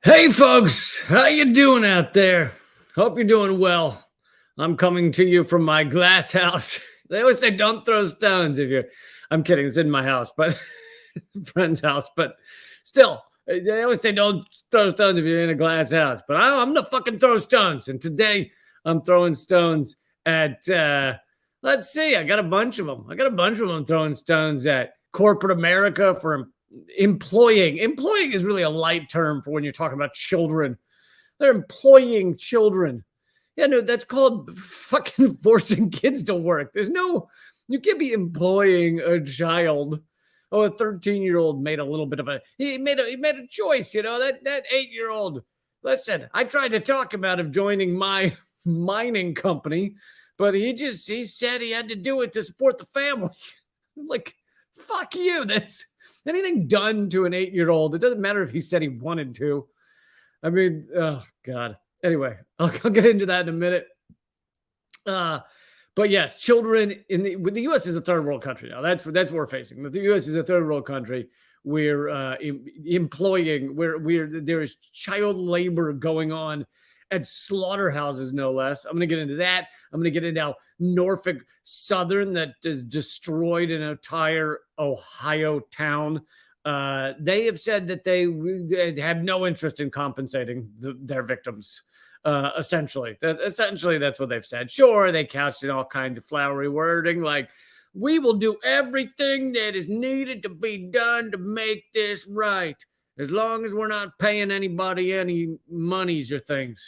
Hey folks, how you doing out there? Hope you're doing well. I'm coming to you from my glass house. They always say don't throw stones if you're I'm kidding, it's in my house, but friend's house, but still, they always say don't throw stones if you're in a glass house. But I'm gonna fucking throw stones. And today I'm throwing stones at let's see, I got a bunch of them. I got a bunch of them throwing stones at corporate America for employing is really a light term for when you're talking about children. They're employing children. Yeah, no, that's called fucking forcing kids to work. You can't be employing a child. Oh, a 13-year-old made a little bit of he made a choice, that 8-year-old. Listen, I tried to talk him out of joining my mining company, but he said he had to do it to support the family. Like, fuck you. That's anything done to an 8-year-old. It doesn't matter if he said he wanted to. I mean, oh God. Anyway, I'll get into that in a minute. But yes, children the U.S. is a third world country now. That's what we're facing. The U.S. is a third world country. We're employing. There is child labor going on at slaughterhouses, no less. I'm going to get into that. I'm going to get into how Norfolk Southern that has destroyed an entire Ohio town. They have said that they have no interest in compensating their victims. Essentially, that's what they've said. Sure, they couched in all kinds of flowery wording, like we will do everything that is needed to be done to make this right, as long as we're not paying anybody any monies or things.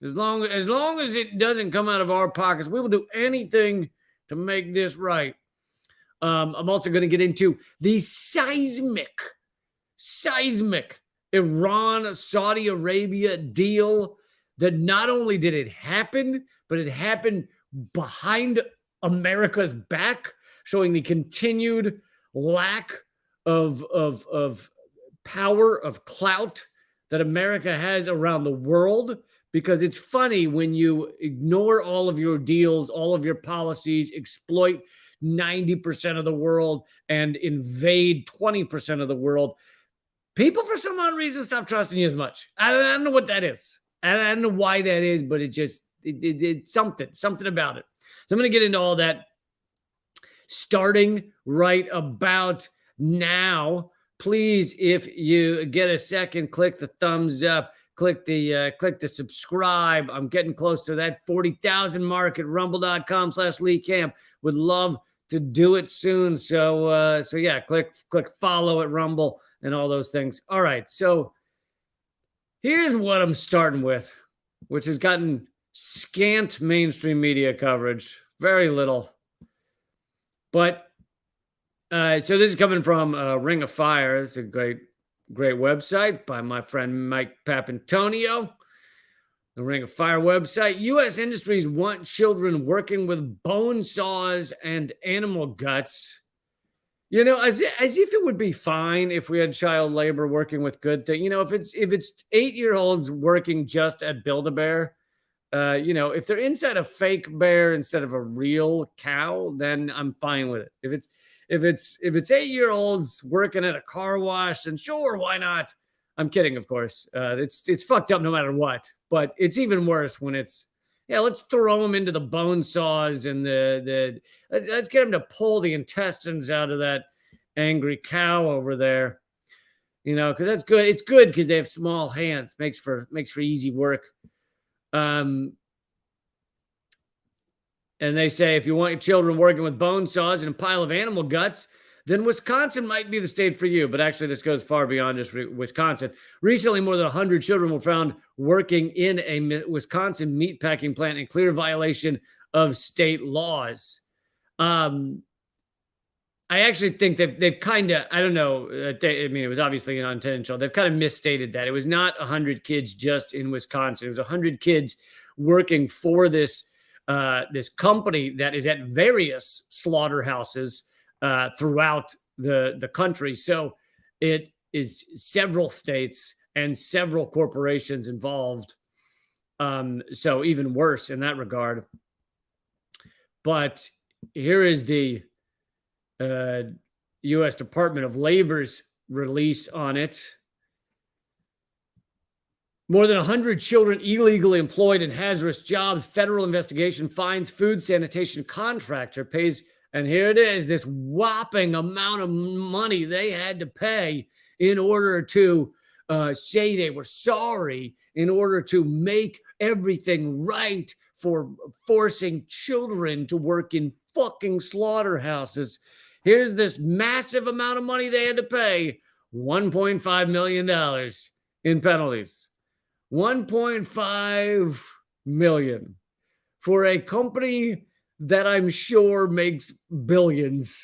As long as it doesn't come out of our pockets, we will do anything to make this right. I'm also going to get into the seismic Iran Saudi Arabia deal that not only did it happen, but it happened behind America's back, showing the continued lack of power, of clout that America has around the world. Because it's funny when you ignore all of your deals, all of your policies, exploit 90% of the world and invade 20% of the world, people for some odd reason stop trusting you as much. I don't know what that is. I don't know why that is, but it's something about it. So I'm going to get into all that starting right about now. Please, if you get a second, click the thumbs up. Click the subscribe. I'm getting close to that 40,000 mark at rumble.com/Lee Camp. Would love to do it soon. So yeah, click follow at Rumble and all those things. All right. So here's what I'm starting with, which has gotten scant mainstream media coverage, very little. But so this is coming from Ring of Fire. It's a great website by my friend Mike Papantonio. The Ring of Fire website. U.S. industries want children working with bone saws and animal guts. You know, as if it would be fine if we had child labor working with good things. You know, if it's 8-year-olds working just at Build-A-Bear, if they're inside a fake bear instead of a real cow, then I'm fine with it. If it's 8-year-olds working at a car wash, then sure, why not? I'm kidding, of course. It's fucked up no matter what. But it's even worse when let's throw them into the bone saws and let's get them to pull the intestines out of that angry cow over there. Because that's good. It's good because they have small hands. Makes for easy work. And they say if you want your children working with bone saws and a pile of animal guts, then Wisconsin might be the state for you. But actually, this goes far beyond just Wisconsin. Recently, more than 100 children were found working in a Wisconsin meatpacking plant in clear violation of state laws. I actually think that they've kind of, I don't know, it was obviously unintentional. They've kind of misstated that. It was not 100 kids just in Wisconsin. It was 100 kids working for this company that is at various slaughterhouses throughout the country. So it is several states and several corporations involved. So even worse in that regard. But here is the U.S. Department of Labor's release on it. More than 100 children illegally employed in hazardous jobs. Federal investigation finds food sanitation contractor pays, and here it is, this whopping amount of money they had to pay in order to say they were sorry, in order to make everything right for forcing children to work in fucking slaughterhouses. Here's this massive amount of money they had to pay, $1.5 million in penalties. 1.5 million for a company that I'm sure makes billions.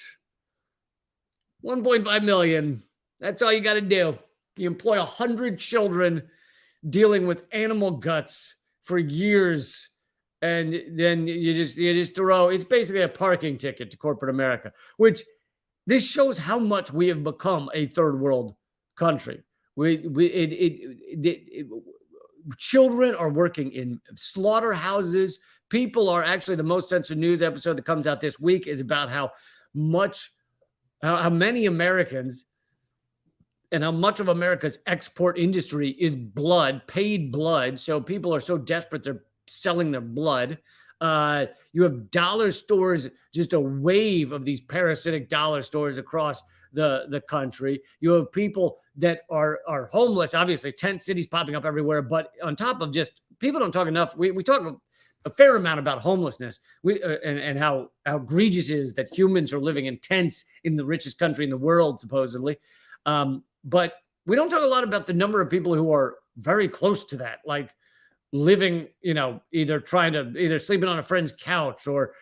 1.5 million. That's all you got to do. You employ 100 children dealing with animal guts for years, and then you just throw, it's basically a parking ticket to corporate America, which this shows how much we have become a third world country. Children are working in slaughterhouses. People are actually, the most censored news episode that comes out this week is about how many Americans and how much of America's export industry is blood, paid blood. So people are so desperate, they're selling their blood. You have dollar stores, just a wave of these parasitic dollar stores across the country. You have people that are homeless, obviously tent cities popping up everywhere, but on top of just, people don't talk enough. We talk a fair amount about homelessness and how egregious it is that humans are living in tents in the richest country in the world, supposedly. But we don't talk a lot about the number of people who are very close to that, like living, either sleeping on a friend's couch or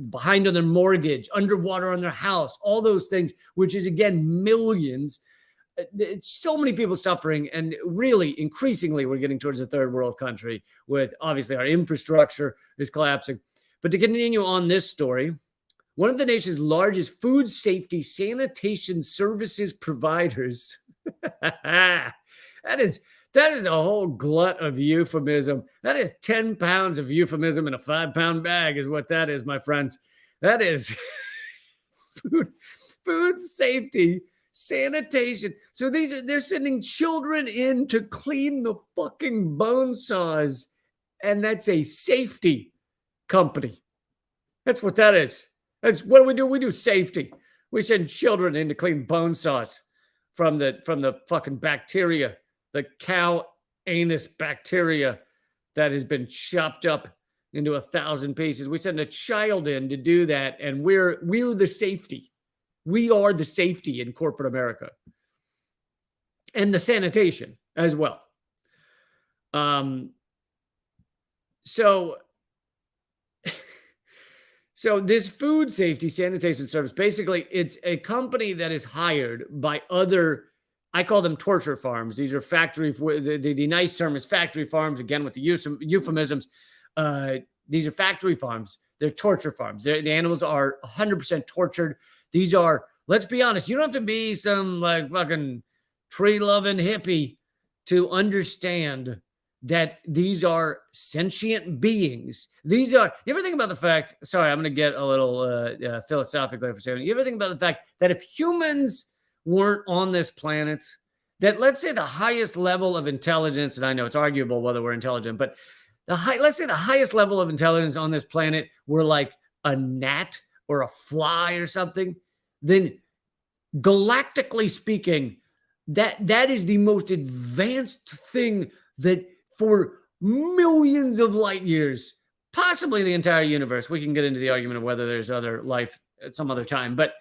behind on their mortgage, underwater on their house, all those things, which is, again, millions. It's so many people suffering, and really, increasingly, we're getting towards a third world country with, obviously, our infrastructure is collapsing. But to continue on this story, one of the nation's largest food safety sanitation services providers, that is a whole glut of euphemism. That is 10 pounds of euphemism in a 5-pound bag is what that is, my friends. That is food safety sanitation. So they're sending children in to clean the fucking bone saws, and that's a safety company. That's what that is. That's what do. We do safety. We send children in to clean bone saws from the fucking bacteria, the cow anus bacteria that has been chopped up into 1,000 pieces. We send a child in to do that, and we're the safety. We are the safety in corporate America, and the sanitation as well. So this food safety sanitation service, basically, it's a company that is hired by other, I call them torture farms. These are the nice term is factory farms, again, with the euphemisms. These are factory farms. They're torture farms. The animals are 100% tortured. These are, let's be honest, you don't have to be some like fucking tree-loving hippie to understand that these are sentient beings. You ever think about the fact, sorry, I'm going to get a little philosophical for a second. You ever think about the fact that if humans weren't on this planet, that let's say the highest level of intelligence, and I know it's arguable whether we're intelligent, but let's say the highest level of intelligence on this planet were like a gnat or a fly or something, then galactically speaking, that is the most advanced thing that for millions of light years, possibly the entire universe. We can get into the argument of whether there's other life at some other time, but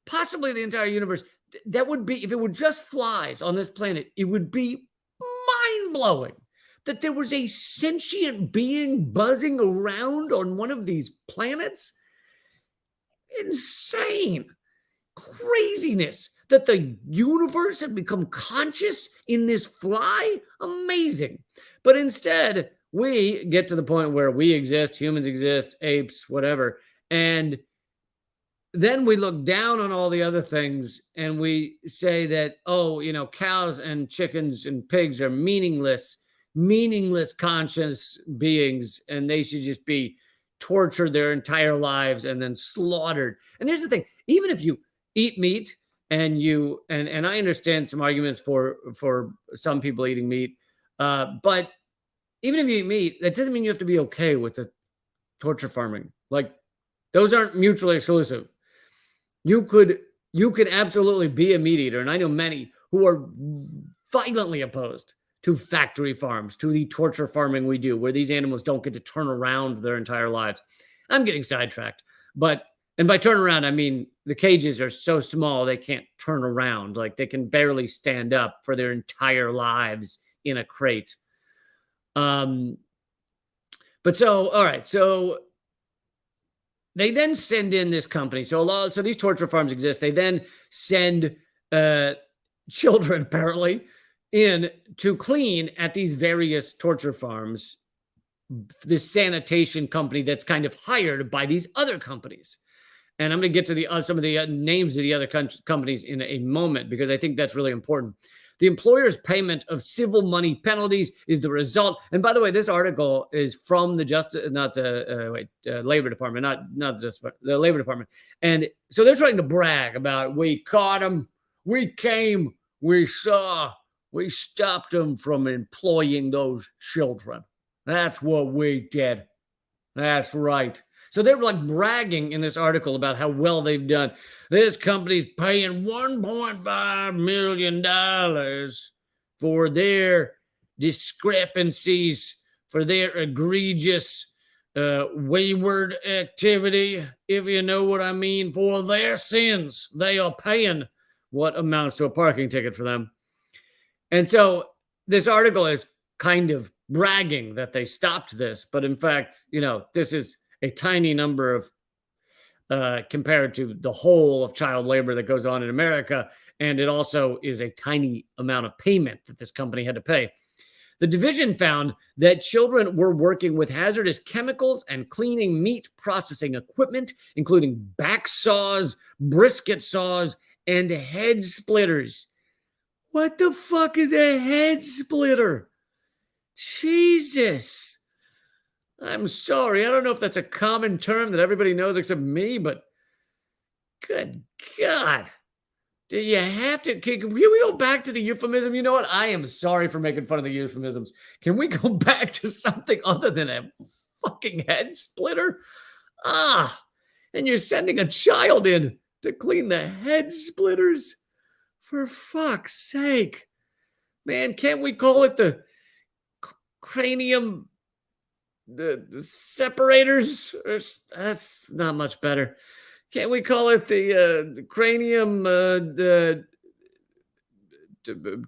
possibly the entire universe. That would be, if it were just flies on this planet, it would be mind-blowing that there was a sentient being buzzing around on one of these planets. Insane craziness that the universe had become conscious in this fly. Amazing. But instead, we get to the point where we exist, humans exist, apes, whatever, and then we look down on all the other things and we say that, cows and chickens and pigs are meaningless conscious beings, and they should just be tortured their entire lives and then slaughtered. And here's the thing, even if you eat meat, and I understand some arguments for some people eating meat, but even if you eat meat, that doesn't mean you have to be okay with the torture farming. Like, those aren't mutually exclusive. You could absolutely be a meat eater, and I know many who are violently opposed to factory farms, to the torture farming we do, where these animals don't get to turn around their entire lives. I'm getting sidetracked, and by turn around, I mean the cages are so small they can't turn around. Like, they can barely stand up for their entire lives in a crate. But so, all right, so they then send in this company. So these torture farms exist. They then send children, apparently, in to clean at these various torture farms, this sanitation company that's kind of hired by these other companies. And I'm going to get to some of the names of the other companies in a moment, because I think that's really important. The employer's payment of civil money penalties is the result. And by the way, this article is from the Labor Department, not just the Labor Department. And so they're trying to brag about, we caught them, we came, we saw, we stopped them from employing those children. That's what we did. That's right. So they're like bragging in this article about how well they've done. This company's paying $1.5 million for their discrepancies, for their egregious, wayward activity, if you know what I mean, for their sins. They are paying what amounts to a parking ticket for them. And so this article is kind of bragging that they stopped this, but in fact, this is a tiny number of compared to the whole of child labor that goes on in America. And it also is a tiny amount of payment that this company had to pay. The division found that children were working with hazardous chemicals and cleaning meat processing equipment, including back saws, brisket saws, and head splitters. What the fuck is a head splitter? Jesus. I'm sorry. I don't know if that's a common term that everybody knows except me, but good God. Do you have to? Can we go back to the euphemism? You know what? I am sorry for making fun of the euphemisms. Can we go back to something other than a fucking head splitter? And you're sending a child in to clean the head splitters? For fuck's sake. Man, can't we call it the cranium... The separators? That's not much better. Can't we call it the cranium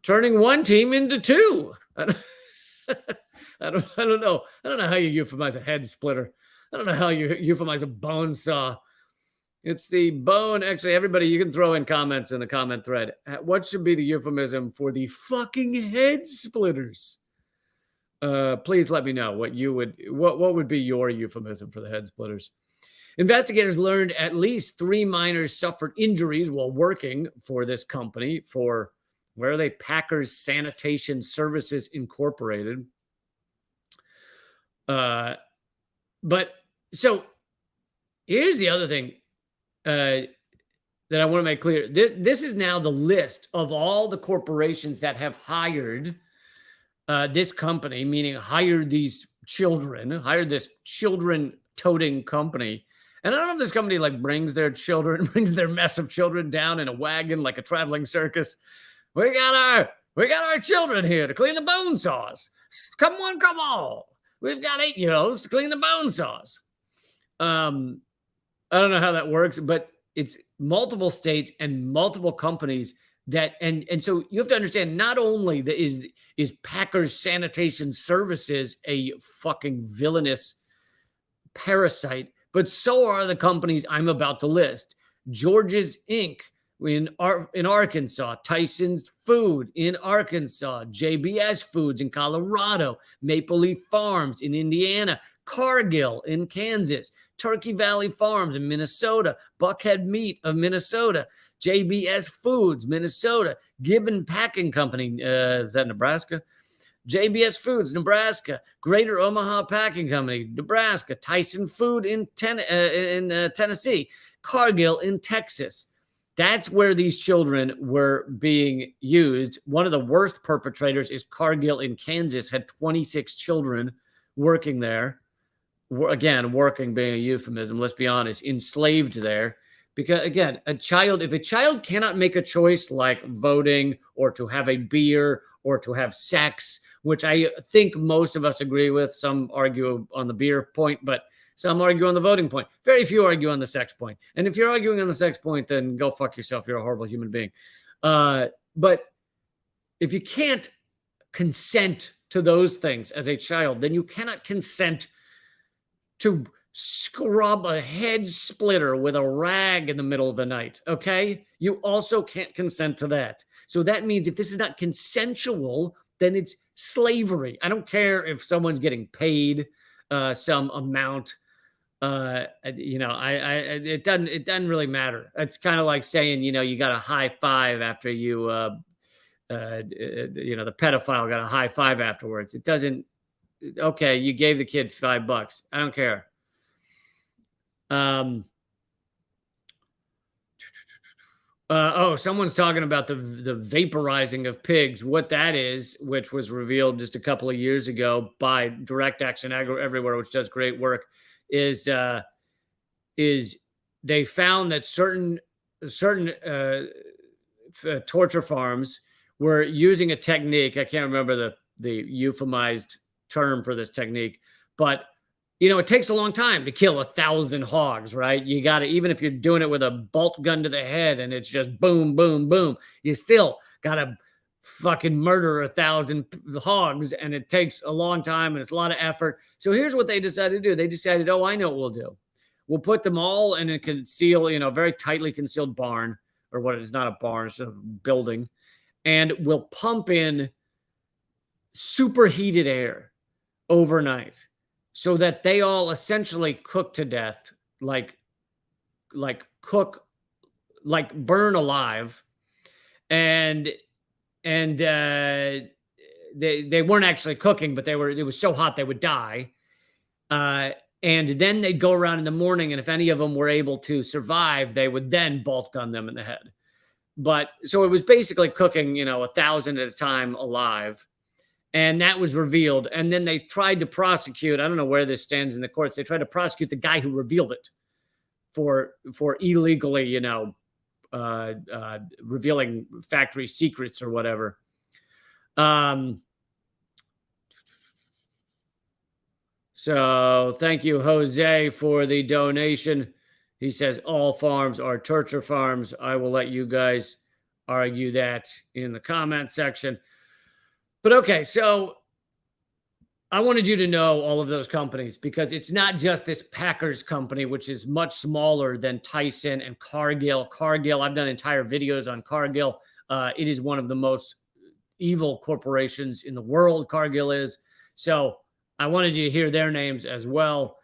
turning one team into two? I don't know. I don't know how you euphemize a head splitter. I don't know how you euphemize a bone saw. It's the bone. Actually, everybody, you can throw in comments in the comment thread. What should be the euphemism for the fucking head splitters? Please let me know what would be your euphemism for the head splitters. Investigators learned at least 3 minors suffered injuries while working for this company for, where are they? Packers Sanitation Services Incorporated. But so here's the other thing that I want to make clear. This is now the list of all the corporations that have hired this company, meaning hired these children, hired this children-toting company. And I don't know if this company like brings their mess of children down in a wagon like a traveling circus. We got our children here to clean the bone saws. Come on. We've got 8-year-olds to clean the bone saws. I don't know how that works, but it's multiple states and multiple companies that, and so you have to understand, not only is Packers Sanitation Services a fucking villainous parasite, but so are the companies I'm about to list. George's Inc. in Arkansas, Tyson's Food in Arkansas, JBS Foods in Colorado, Maple Leaf Farms in Indiana, Cargill in Kansas, Turkey Valley Farms in Minnesota, Buckhead Meat of Minnesota, JBS Foods, Minnesota, Gibbon Packing Company, is that Nebraska? JBS Foods, Nebraska, Greater Omaha Packing Company, Nebraska, Tyson Food in Tennessee, Cargill in Texas, That's where these children were being used. One of the worst perpetrators is Cargill in Kansas, had 26 children working there. Again, working being a euphemism, let's be honest, enslaved there. Because again, if a child cannot make a choice like voting or to have a beer or to have sex, which I think most of us agree with. Some argue on the beer point, but some argue on the voting point. Very few argue on the sex point. And if you're arguing on the sex point, then go fuck yourself. You're a horrible human being. But if you can't consent to those things as a child, then you cannot consent to scrub a head splitter with a rag in the middle of the night, okay? You also can't consent to that. So that means if this is not consensual, then it's slavery. I don't care if someone's getting paid some amount. It doesn't really matter. It's kind of like saying, you got a high five after you, the pedophile got a high five afterwards. It doesn't. Okay, you gave the kid $5. I don't care. Someone's talking about the vaporizing of pigs. What that is, which was revealed just a couple of years ago by Direct Action Everywhere, which does great work, is they found that certain torture farms were using a technique. I can't remember the euphemized term for this technique, but it takes a long time to kill 1,000 hogs, right? You got to, even if you're doing it with a bolt gun to the head and it's just boom, boom, boom, you still got to fucking murder 1,000 hogs, and it takes a long time and it's a lot of effort. So here's what they decided to do. They decided, I know what we'll do. We'll put them all in a very tightly concealed barn, or what is not a barn, it's a building, and we'll pump in superheated air overnight, so that they all essentially cook to death, like burn alive, and they weren't actually cooking, but it was so hot they would die. And then they'd go around in the morning, and if any of them were able to survive, they would then bolt gun them in the head. But so it was basically cooking, 1,000 at a time alive. And that was revealed. And then they tried to prosecute. I don't know where this stands in the courts. They tried to prosecute the guy who revealed it for illegally, revealing factory secrets or whatever. So thank you, Jose, for the donation. He says all farms are torture farms. I will let you guys argue that in the comment section. But okay, so I wanted you to know all of those companies, because it's not just this Packers company, which is much smaller than Tyson and Cargill. Cargill, I've done entire videos on Cargill. It is one of the most evil corporations in the world, Cargill is. So I wanted you to hear their names as well,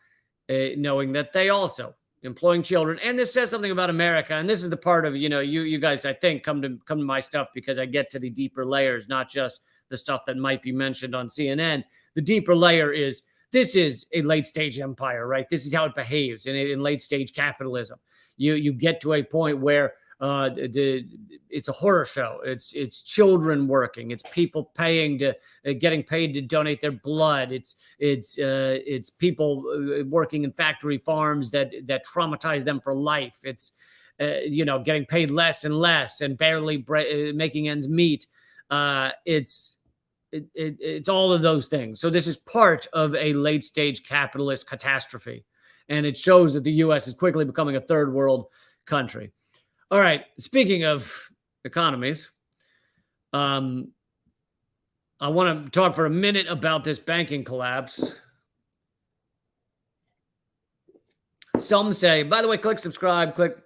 knowing that they also employing children. And this says something about America. And this is the part of, you guys, I think, come to my stuff because I get to the deeper layers, not just the stuff that might be mentioned on CNN. The deeper layer is, this is a late stage empire, right? This is how it behaves in late stage capitalism. You get to a point where it's a horror show. It's children working. It's people getting paid to donate their blood. It's people working in factory farms that traumatize them for life. It's getting paid less and less and barely making ends meet. It's all of those things. So this is part of a late stage capitalist catastrophe, and it shows that the U.S. is quickly becoming a third world country. All right. Speaking of economies, I want to talk for a minute about this banking collapse. Some say, by the way, click subscribe, click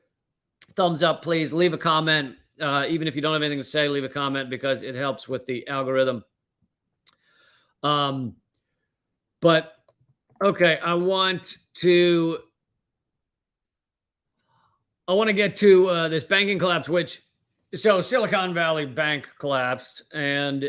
thumbs up, please. Leave a comment. Even if you don't have anything to say, leave a comment, because it helps with the algorithm. But okay, I want to get to this banking collapse, so Silicon Valley Bank collapsed, and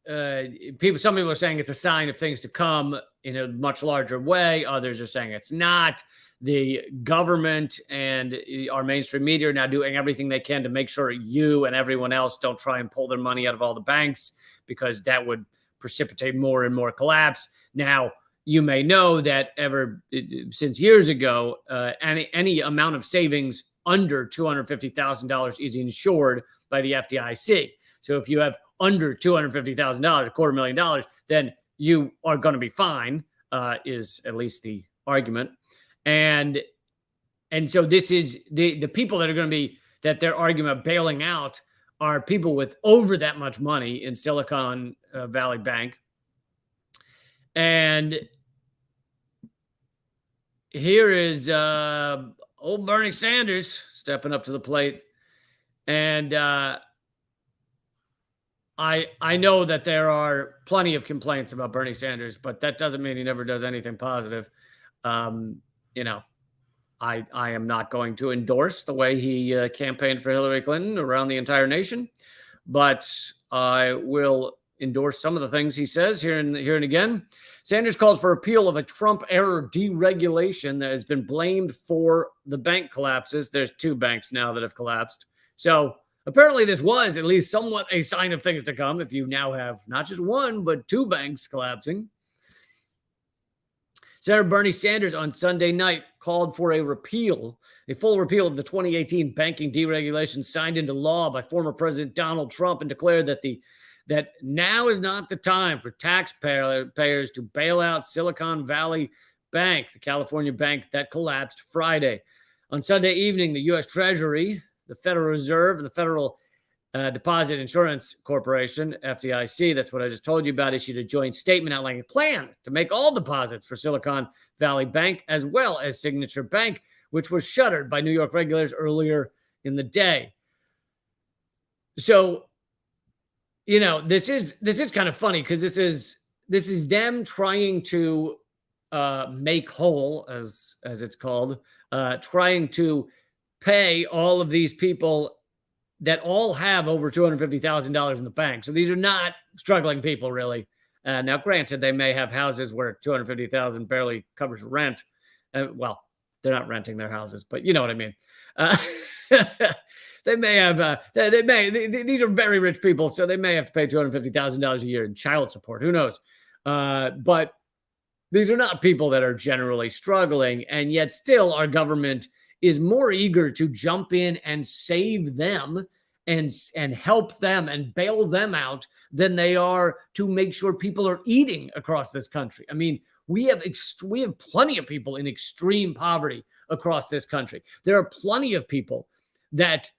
some people are saying it's a sign of things to come in a much larger way. Others are saying it's not. the government and our mainstream media are now doing everything they can to make sure you and everyone else don't try and pull their money out of all the banks, because that would precipitate more and more collapse. Now, you may know that since years ago, any amount of savings under $250,000 is insured by the FDIC. So if you have under $250,000, $250,000, then you are going to be fine, is at least the argument. And so this is the people that are going to be, that they're arguing about bailing out, are people with over that much money in Silicon Valley Bank. And here is old Bernie Sanders stepping up to the plate. And I know that there are plenty of complaints about Bernie Sanders, but that doesn't mean he never does anything positive. I am not going to endorse the way he campaigned for Hillary Clinton around the entire nation, but I will endorse some of the things he says here and again. Sanders calls for repeal of a Trump-era deregulation that has been blamed for the bank collapses. There's 2 banks now that have collapsed. So apparently this was at least somewhat a sign of things to come if you now have not just 1, but 2 banks collapsing. Senator Bernie Sanders on Sunday night called for a full repeal of the 2018 banking deregulation signed into law by former President Donald Trump, and declared that now is not the time for taxpayers to bail out Silicon Valley Bank, the California bank that collapsed Friday. On Sunday evening, the U.S. Treasury, the Federal Reserve, and the Federal Deposit Insurance Corporation, FDIC, that's what I just told you about, issued a joint statement outlining a plan to make all deposits for Silicon Valley Bank, as well as Signature Bank, which was shuttered by New York regulators earlier in the day. So, this is kind of funny, because this is them trying to make whole, as it's called, trying to pay all of these people that all have over $250,000 in the bank. So these are not struggling people, really. Now, granted, they may have houses where $250,000 barely covers rent. Well, they're not renting their houses, but you know what I mean. They may have. These are very rich people, so they may have to pay $250,000 a year in child support. Who knows? But these are not people that are generally struggling, and yet still our government is more eager to jump in and save them and help them and bail them out than they are to make sure people are eating across this country. I mean, we have plenty of people in extreme poverty across this country. There are plenty of people that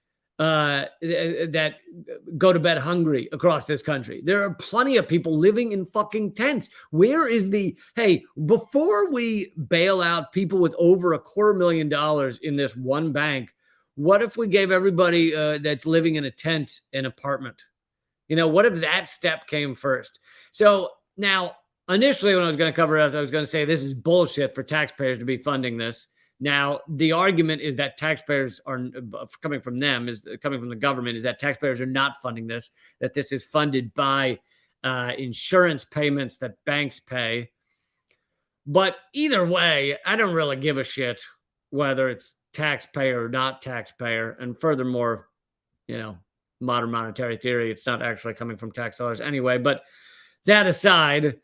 go to bed hungry across this country. There are plenty of people living in fucking tents. Where is hey, before we bail out people with over $250,000 in this one bank, what if we gave everybody that's living in a tent an apartment? What if that step came first? So now, initially when I was going to cover it, I was going to say this is bullshit for taxpayers to be funding this. Now, the argument is that taxpayers are coming from the government, is that taxpayers are not funding this, that this is funded by insurance payments that banks pay. But either way, I don't really give a shit whether it's taxpayer or not taxpayer. And furthermore, modern monetary theory, it's not actually coming from tax dollars anyway. But that aside,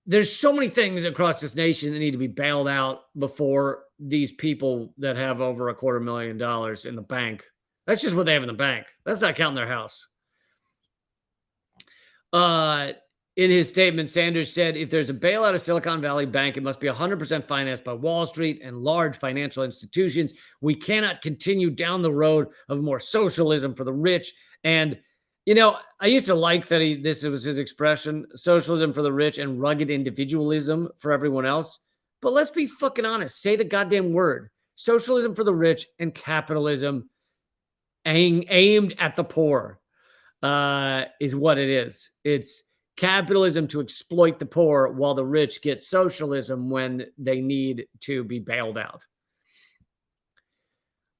there's so many things across this nation that need to be bailed out before these people that have over $250,000 in the bank. That's just what they have in the bank. That's not counting their house. In his statement, Sanders said, if there's a bailout of Silicon Valley Bank, it must be 100% financed by Wall Street and large financial institutions. We cannot continue down the road of more socialism for the rich. And I used to like that this was his expression, socialism for the rich and rugged individualism for everyone else. But let's be fucking honest. Say the goddamn word. Socialism for the rich and capitalism aimed at the poor is what it is. It's capitalism to exploit the poor while the rich get socialism when they need to be bailed out.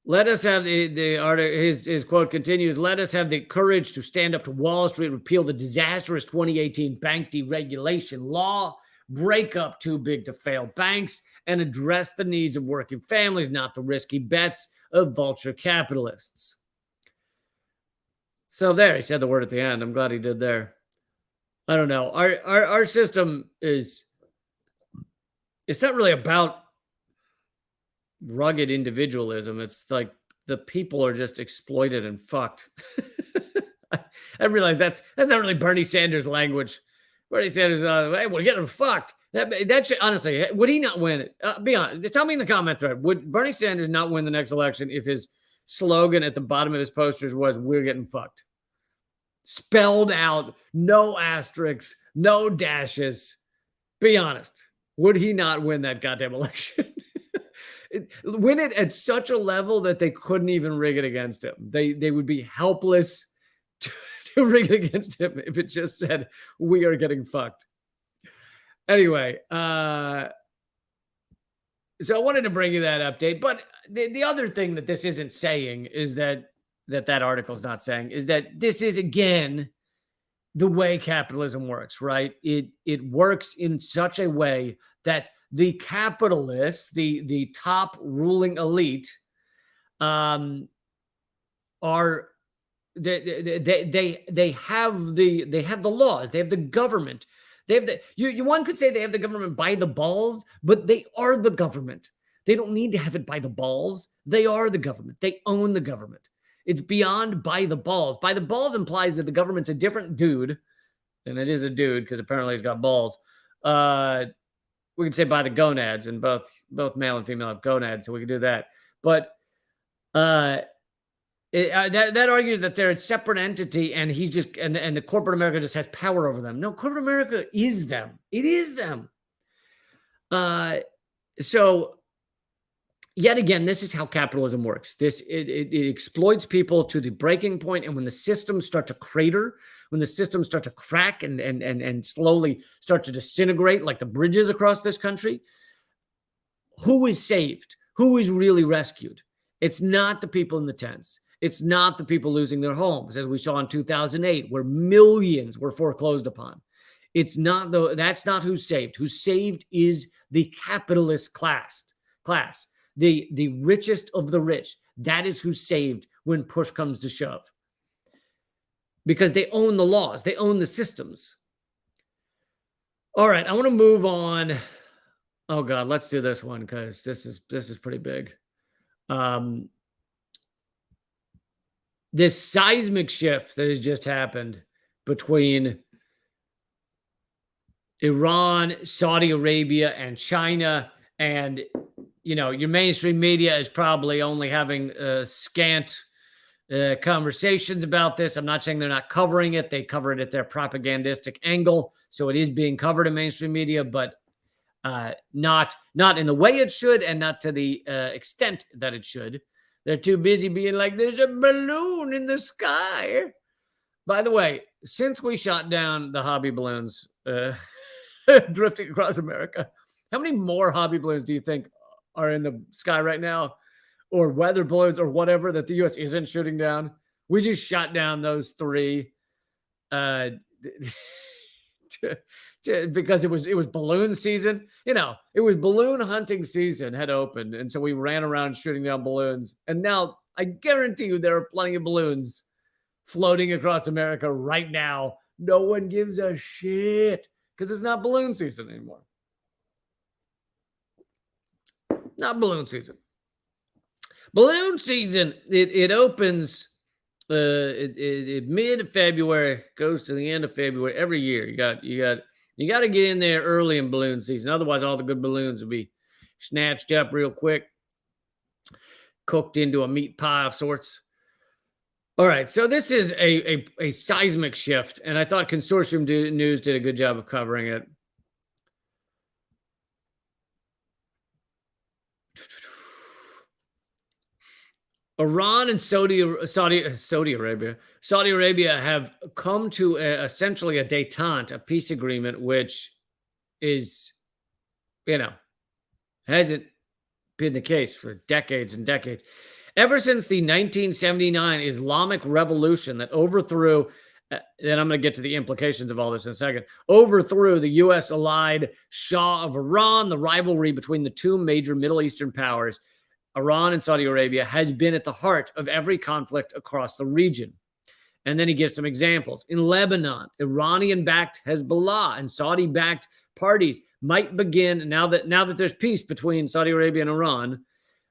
Let us have his quote continues, let us have the courage to stand up to Wall Street, repeal the disastrous 2018 bank deregulation law, break up too big to fail banks, and address the needs of working families, not the risky bets of vulture capitalists. So there, he said the word at the end. I'm glad he did there. I don't know. Our system is, it's not really about rugged individualism. It's like the people are just exploited and fucked. I realize that's not really Bernie Sanders language. Bernie Sanders, hey, we're getting fucked. That should, honestly, would he not win it? Be honest. Tell me in the comment thread. Would Bernie Sanders not win the next election if his slogan at the bottom of his posters was "We're getting fucked"? Spelled out, no asterisks, no dashes. Be honest. Would he not win that goddamn election? Win it at such a level that they couldn't even rig it against him. They would be helpless to rig it against him if it just said, "We are getting fucked." Anyway, so I wanted to bring you that update. But the other thing that this isn't saying is that article is not saying is that this is, again, the way capitalism works, right? It works in such a way that the capitalists, the top ruling elite, are they have the laws, they have the government, they have one could say they have the government by the balls, but they are the government. They don't need to have it by the balls. They are the government. They own the government. It's beyond by the balls. By the balls implies that the government's a different dude, and it is a dude because apparently he's got balls. We could say by the gonads, and both male and female have gonads, so we can do that. But that argues that they're a separate entity, and he's just and the corporate America just has power over them. No, corporate America is them. It is them. So yet again, this is how capitalism works. It exploits people to the breaking point, and when the systems start to crater, when the systems start to crack and slowly start to disintegrate, like the bridges across this country, who is saved? Who is really rescued? It's not the people in the tents. It's not the people losing their homes, as we saw in 2008, where millions were foreclosed upon. That's not who's saved. Who's saved is the capitalist class. The richest of the rich. That is who's saved when push comes to shove. Because they own the laws. They own the systems. All right, I want to move on. Oh God, let's do this one because this is pretty big. This seismic shift that has just happened between Iran, Saudi Arabia, and China, and your mainstream media is probably only having scant conversations about this. I'm not saying they're not covering it. They cover it at their propagandistic angle, so it is being covered in mainstream media, but not in the way it should, and not to the extent that it should. They're too busy being like, there's a balloon in the sky. By the way, since we shot down the hobby balloons drifting across America, how many more hobby balloons do you think are in the sky right now, or weather balloons or whatever that the U.S. isn't shooting down? We just shot down those 3 because it was balloon season. It was balloon hunting season had opened, and so we ran around shooting down balloons. And now I guarantee you there are plenty of balloons floating across America right now. No one gives a shit because it's not balloon season anymore. Not balloon season. Balloon season, it opens mid-February, goes to the end of February every year. You got to get in there early in balloon season. Otherwise, all the good balloons will be snatched up real quick, cooked into a meat pie of sorts. All right, so this is a seismic shift, and I thought Consortium News did a good job of covering it. Iran and Saudi Arabia have come to essentially a détente, a peace agreement, which is, hasn't been the case for decades and decades. Ever since the 1979 Islamic Revolution that overthrew then I'm going to get to the implications of all this in a second, overthrew the U.S. allied Shah of Iran. The rivalry between the two major Middle Eastern powers, Iran and Saudi Arabia, has been at the heart of every conflict across the region. And then he gives some examples. In Lebanon, Iranian-backed Hezbollah and Saudi-backed parties might begin, now that there's peace between Saudi Arabia and Iran,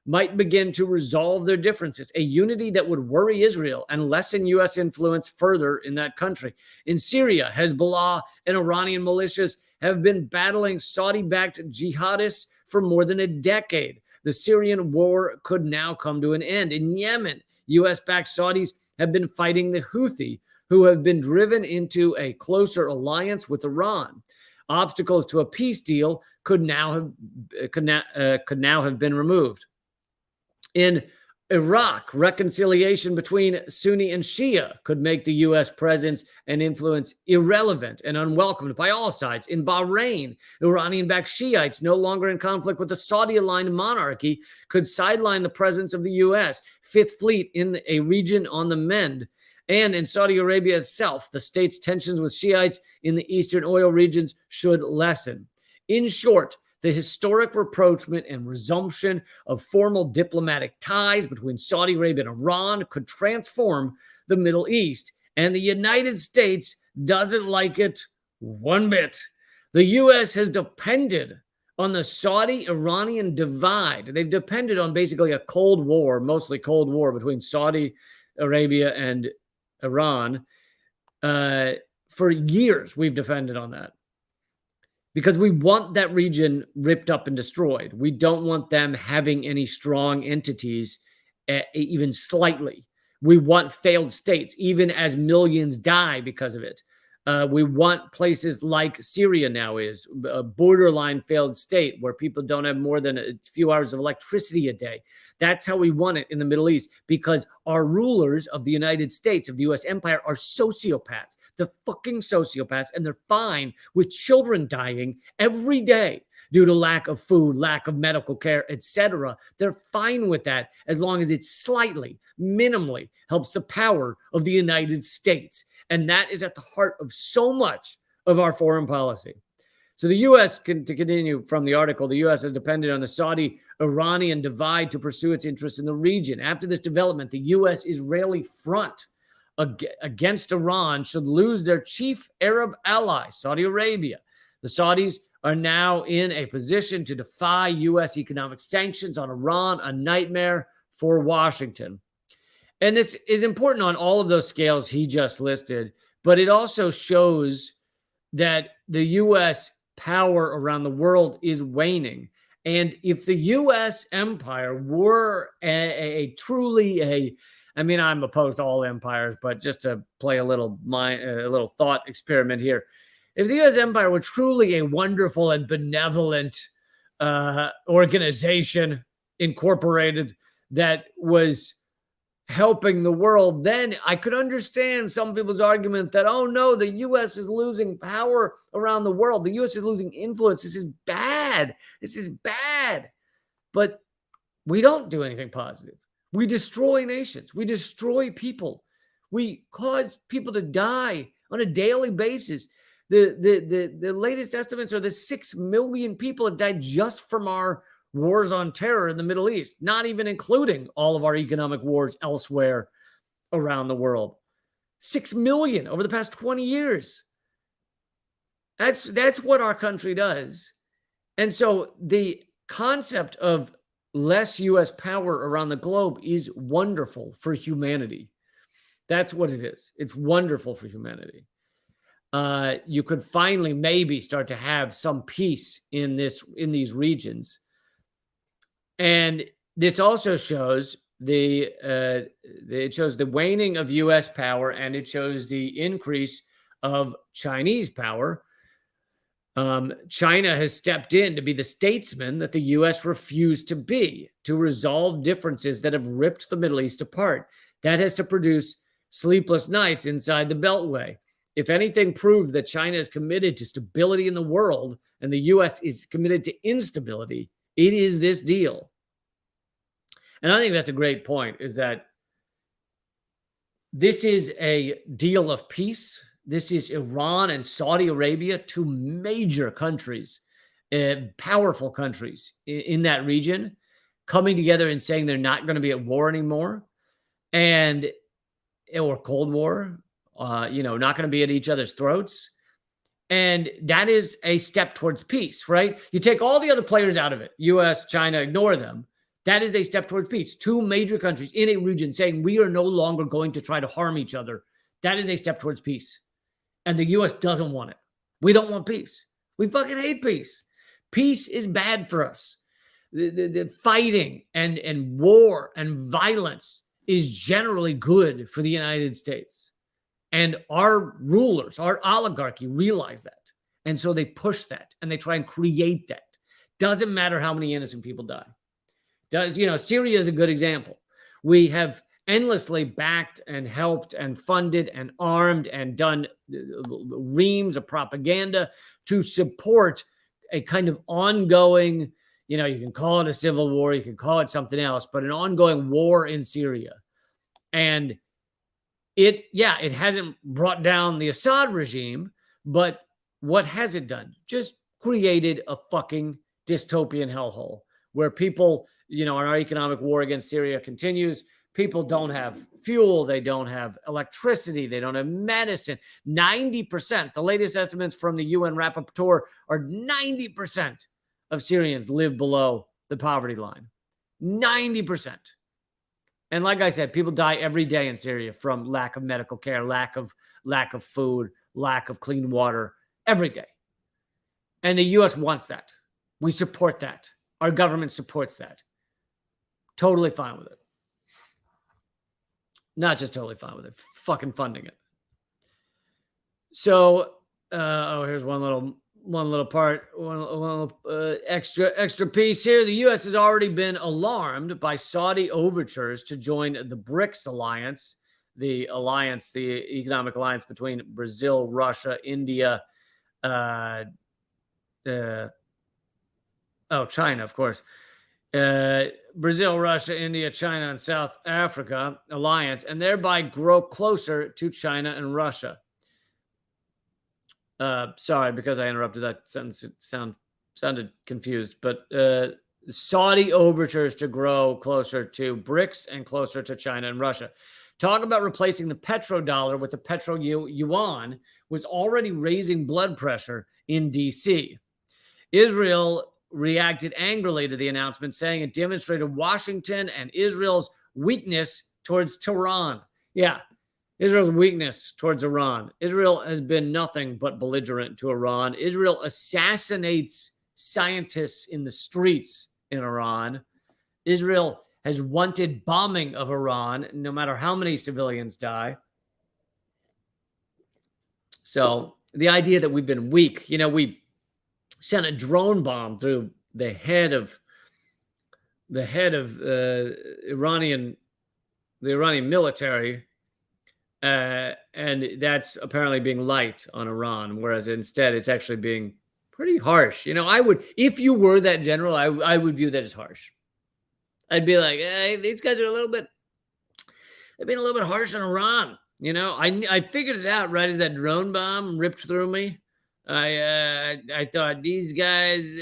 might begin to resolve their differences, a unity that would worry Israel and lessen U.S. influence further in that country. In Syria, Hezbollah and Iranian militias have been battling Saudi-backed jihadists for more than a decade. The Syrian war could now come to an end. In Yemen, U.S.-backed Saudis have been fighting the Houthi, who have been driven into a closer alliance with Iran. Obstacles to a peace deal could now have been removed. In Iraq, reconciliation between Sunni and Shia could make the U.S. presence and influence irrelevant and unwelcomed by all sides. In Bahrain, Iranian-backed Shiites, no longer in conflict with the Saudi-aligned monarchy, could sideline the presence of the U.S. Fifth Fleet in a region on the mend. And in Saudi Arabia itself, the state's tensions with Shiites in the eastern oil regions should lessen. In short, the historic rapprochement and resumption of formal diplomatic ties between Saudi Arabia and Iran could transform the Middle East, and the United States doesn't like it one bit. The U.S. has depended on the Saudi-Iranian divide. They've depended on basically a Cold War, mostly Cold War between Saudi Arabia and Iran. For years, we've depended on that, because we want that region ripped up and destroyed. We don't want them having any strong entities, even slightly. We want failed states, even as millions die because of it. We want places like Syria now is, a borderline failed state where people don't have more than a few hours of electricity a day. That's how we want it in the Middle East, because our rulers of the United States, of the U.S. empire, are sociopaths. They're fucking sociopaths, and they're fine with children dying every day due to lack of food, lack of medical care, etc. They're fine with that as long as it slightly, minimally helps the power of the United States. And that is at the heart of so much of our foreign policy. So the U.S., to continue from the article, the U.S. has depended on the Saudi-Iranian divide to pursue its interests in the region. After this development, the U.S.-Israeli front against Iran should lose their chief Arab ally, Saudi Arabia. The Saudis are now in a position to defy U.S. economic sanctions on Iran, a nightmare for Washington. And this is important on all of those scales he just listed, but it also shows that the U.S. power around the world is waning. And if the U.S. empire were I'm opposed to all empires, but just to play a little thought experiment here. If the U.S. empire were truly a wonderful and benevolent organization, incorporated, that was helping the world, then I could understand some people's argument that, oh no, the U.S. is losing power around the world. The U.S. is losing influence. This is bad. This is bad. But we don't do anything positive. We destroy nations. We destroy people. We cause people to die on a daily basis. The latest estimates are that 6 million people have died just from our wars on terror in the Middle East, not even including all of our economic wars elsewhere around the world. 6 million over the past 20 years. That's what our country does. And so the concept of less U.S. power around the globe is wonderful for humanity. That's what it is. It's wonderful for humanity. You could finally maybe start to have some peace in these regions. And this also shows it shows the waning of U.S. power, and it shows the increase of Chinese power. China has stepped in to be the statesman that the U.S. refused to be, to resolve differences that have ripped the Middle East apart. That has to produce sleepless nights inside the Beltway. If anything proves that China is committed to stability in the world and the U.S. is committed to instability, it is this deal. And I think that's a great point, is that This is a deal of peace. This is Iran and Saudi Arabia, two major countries, powerful countries in that region, coming together and saying they're not going to be at war anymore, and or Cold War, not going to be at each other's throats. And that is a step towards peace, right? You take all the other players out of it, US, China, ignore them. That is a step towards peace. Two major countries in a region saying we are no longer going to try to harm each other. That is a step towards peace. And the US doesn't want it. We don't want peace. We fucking hate peace. Peace is bad for us. The fighting and war and violence is generally good for the United States. And our rulers, our oligarchy realize that. And so they push that and they try and create that. Doesn't matter how many innocent people die. Syria is a good example. We have endlessly backed and helped and funded and armed and done reams of propaganda to support a kind of ongoing, you can call it a civil war, you can call it something else, but an ongoing war in Syria. And it hasn't brought down the Assad regime, but what has it done? Just created a fucking dystopian hellhole where people, our economic war against Syria continues. People don't have fuel. They don't have electricity. They don't have medicine. 90%, the latest estimates from the UN rapporteur are 90% of Syrians live below the poverty line. 90%. And like I said, people die every day in Syria from lack of medical care, lack of food, lack of clean water, every day. And the U.S. wants that. We support that. Our government supports that. Totally fine with it. Not just totally fine with it, fucking funding it. So, here's one little part, one little extra piece here. The U.S. has already been alarmed by Saudi overtures to join the BRICS alliance, the economic alliance between Brazil, Russia, India, China, of course. Brazil, Russia, India, China, and South Africa alliance, and thereby grow closer to China and Russia. Sorry, because I interrupted that sentence. It sounded confused, but Saudi overtures to grow closer to BRICS and closer to China and Russia. Talk about replacing the petrodollar with the petro yuan was already raising blood pressure in D.C. Israel reacted angrily to the announcement, saying it demonstrated Washington and Israel's weakness towards Tehran. Yeah. Israel's weakness towards Iran. Israel has been nothing but belligerent to Iran. Israel assassinates scientists in the streets in Iran. Israel has wanted bombing of Iran, no matter how many civilians die. So the idea that we've been weak, we sent a drone bomb through the head of the Iranian military. And that's apparently being light on Iran, whereas instead it's actually being pretty harsh. If you were that general, I would view that as harsh. I'd be like, hey, these guys are they've been a little bit harsh on Iran. I figured it out right as that drone bomb ripped through me. I thought these guys,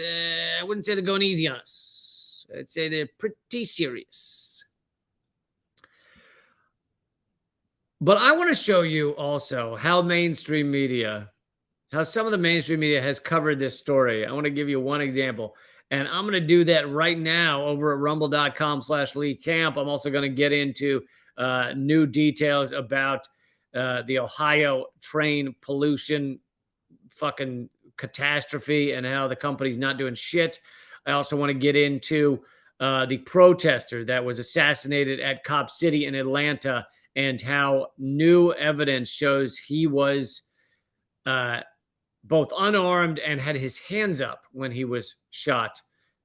I wouldn't say they're going easy on us. I'd say they're pretty serious. But I want to show you also how some of the mainstream media has covered this story. I want to give you one example. And I'm going to do that right now over at rumble.com/Lee Camp. I'm also going to get into new details about the Ohio train pollution fucking catastrophe and how the company's not doing shit. I also want to get into the protester that was assassinated at Cop City in Atlanta, and how new evidence shows he was both unarmed and had his hands up when he was shot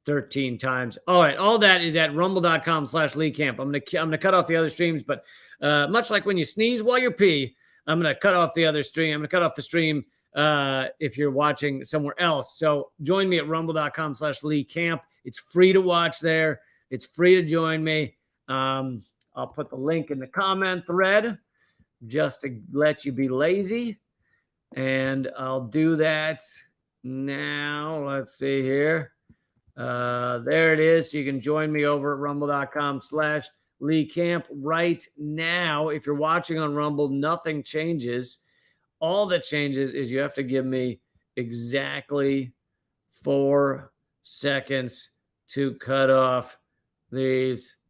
13 times. All right, all that is at rumble.com/Lee Camp. I'm gonna cut off the other streams, but much like when you sneeze while you pee, I'm gonna cut off the other stream. I'm gonna cut off the stream if you're watching somewhere else. So join me at rumble.com/Lee Camp. It's free to watch there. It's free to join me. I'll put the link in the comment thread. just to let you be lazy. And I'll do that now. Let's see here. There it is. You can join me over at rumble.com/Lee Camp right now. If you're watching on Rumble, nothing changes. All that changes is you have to give me exactly 4 seconds to cut off these